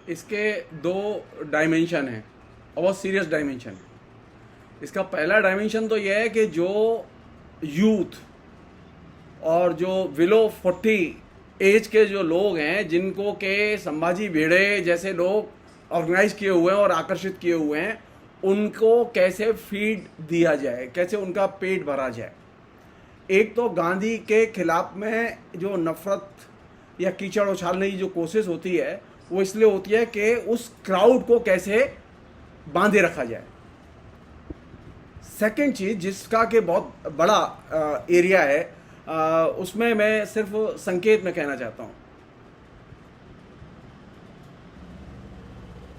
इसके दो डायमेंशन हैं और बहुत सीरियस डायमेंशन है। इसका पहला डायमेंशन तो यह है कि जो यूथ और जो बिलो 40 एज के जो लोग हैं, जिनको के संभाजी भिड़े जैसे लोग ऑर्गेनाइज किए हुए हैं और आकर्षित किए हुए हैं, उनको कैसे फीड दिया जाए, कैसे उनका पेट भरा जाए। एक तो गांधी के खिलाफ में जो नफरत या कीचड़ उछालने की जो कोशिश होती है वो इसलिए होती है कि उस क्राउड को कैसे बांधे रखा जाए। सेकंड चीज जिसका कि बहुत बड़ा एरिया है, उसमें मैं सिर्फ संकेत में कहना चाहता हूं,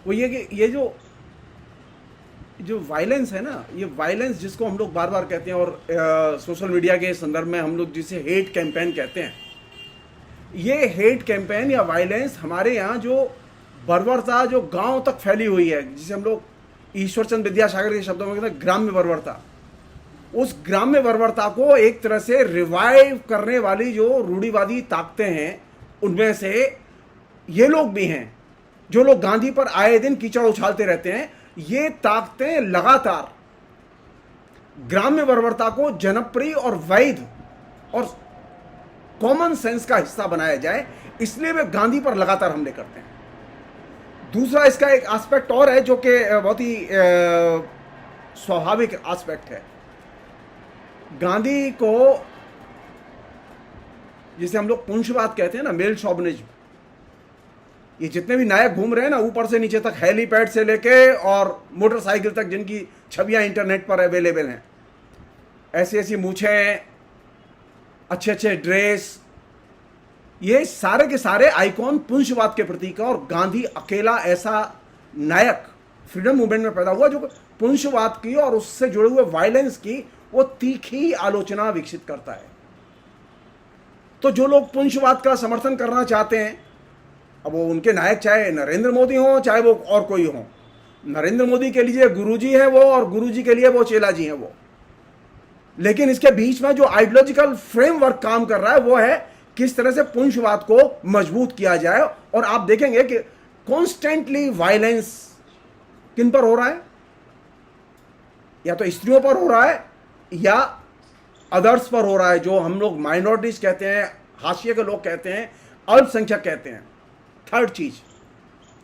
वो ये कि ये जो वायलेंस है ना, ये वायलेंस जिसको हम लोग बार बार कहते हैं और सोशल मीडिया के संदर्भ में हम लोग जिसे हेट कैंपेन कहते हैं, ये हेट कैंपेन या वायलेंस हमारे यहाँ जो बर्बरता जो गांव तक फैली हुई है, जिसे हम लोग ईश्वरचंद विद्यासागर के शब्दों में कहते हैं ग्राम्य बर्बरता, उस ग्राम्य बर्बरता को एक तरह से रिवाइव करने वाली जो रूढ़िवादी ताकतें हैं, उनमें से ये लोग भी हैं जो लोग गांधी पर आए दिन कीचड़ उछालते रहते हैं। ये ताकतें लगातार ग्राम्य बर्बरता को जनप्रिय और वैध और कॉमन सेंस का हिस्सा बनाया जाए, इसलिए वे गांधी पर लगातार हमले करते हैं। दूसरा इसका एक एस्पेक्ट और है जो कि बहुत ही स्वाभाविक एस्पेक्ट है। गांधी को जिसे हम लोग पुंछवाद कहते हैं ना, मेल शॉविनिज्म, ये जितने भी नायक घूम रहे हैं ना ऊपर से नीचे तक, हेलीपैड से लेके और मोटरसाइकिल तक, जिनकी छवियां इंटरनेट पर अवेलेबल हैं, ऐसी ऐसी मूछें, अच्छे अच्छे ड्रेस, ये सारे के सारे आइकॉन पुंछवाद के प्रतीक है। और गांधी अकेला ऐसा नायक फ्रीडम मूवमेंट में पैदा हुआ जो पुंछवाद की और उससे जुड़े हुए वायलेंस की वो तीखी आलोचना विकसित करता है। तो जो लोग पुंछवाद का समर्थन करना चाहते हैं, अब वो उनके नायक चाहे नरेंद्र मोदी हो चाहे वो और कोई हो, नरेंद्र मोदी के लिए गुरुजी है वो और गुरुजी के लिए वो चेला जी हैं वो, लेकिन इसके बीच में जो आइडियोलॉजिकल फ्रेमवर्क काम कर रहा है वो है किस तरह से पुंछवाद को मजबूत किया जाए। और आप देखेंगे कि कॉन्स्टेंटली वायलेंस किन पर हो रहा है, या तो स्त्रियों पर हो रहा है या अदर्स पर हो रहा है, जो हम लोग माइनॉरिटीज कहते हैं, हाशिए के लोग कहते हैं, अल्पसंख्यक कहते हैं। थर्ड चीज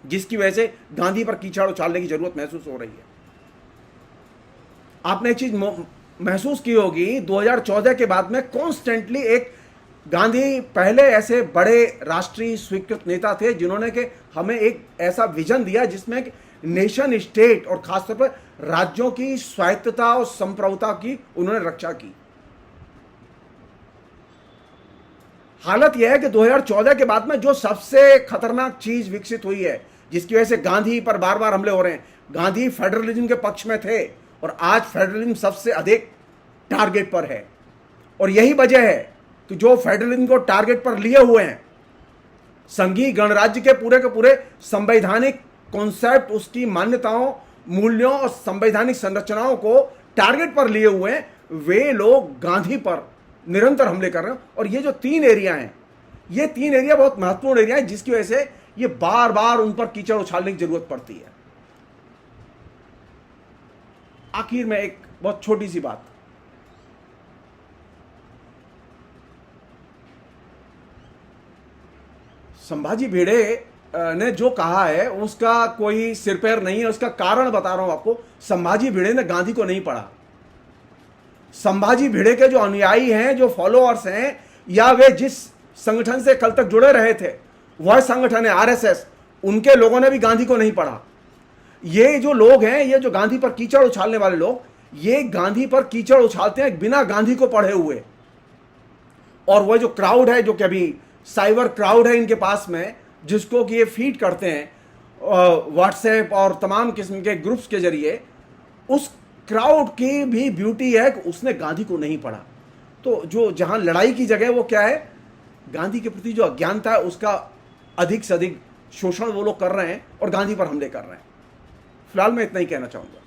जिसकी वजह से गांधी पर कीचड़ उछालने की जरूरत महसूस हो रही है, आपने एक चीज महसूस की होगी 2014 के बाद में कॉन्स्टेंटली एक गांधी पहले ऐसे बड़े राष्ट्रीय स्वीकृत नेता थे जिन्होंने कि हमें एक ऐसा विजन दिया जिसमें नेशन स्टेट और खासतौर पर राज्यों की स्वायत्तता और संप्रभुता की उन्होंने रक्षा की। हालत यह है कि 2014 के बाद में जो सबसे खतरनाक चीज विकसित हुई है, जिसकी वजह से गांधी पर बार बार हमले हो रहे हैं, गांधी फेडरलिज्म के पक्ष में थे और आज फेडरलिज्म सबसे अधिक टारगेट पर है। और यही वजह है कि जो फेडरलिज्म को टारगेट पर लिए हुए हैं, संघीय गणराज्य के पूरे संवैधानिक कॉन्सेप्ट, उसकी मान्यताओं, मूल्यों और संवैधानिक संरचनाओं को टारगेट पर लिए हुए हैं, वे लोग गांधी पर निरंतर हमले कर रहे हैं। और ये जो 3 एरिया हैं, ये 3 एरिया बहुत महत्वपूर्ण एरिया है, जिसकी वजह से ये बार बार उन पर कीचड़ उछालने की जरूरत पड़ती है। आखिर में एक बहुत छोटी सी बात, संभाजी भिड़े ने जो कहा है उसका कोई सिर पैर नहीं है। उसका कारण बता रहा हूं आपको। संभाजी भिड़े ने गांधी को नहीं पढ़ा। संभाजी भिड़े के जो अनुयायी हैं, जो फॉलोअर्स हैं, या वे जिस संगठन से कल तक जुड़े रहे थे, वह संगठन है आरएसएस, उनके लोगों ने भी गांधी को नहीं पढ़ा। ये जो लोग हैं, ये जो गांधी पर कीचड़ उछालने वाले लोग, ये गांधी पर कीचड़ उछालते हैं बिना गांधी को पढ़े हुए। और वह जो क्राउड है, जो कि अभी साइबर क्राउड है इनके पास में, जिसको कि ये फीड करते हैं व्हाट्सएप और तमाम किस्म के ग्रुप्स के जरिए, उस क्राउड की भी ब्यूटी है कि उसने गांधी को नहीं पढ़ा। तो जो जहां लड़ाई की जगह वो क्या है, गांधी के प्रति जो अज्ञानता है उसका अधिक से अधिक शोषण वो लोग कर रहे हैं और गांधी पर हमले कर रहे हैं। फिलहाल मैं इतना ही कहना चाहूंगा।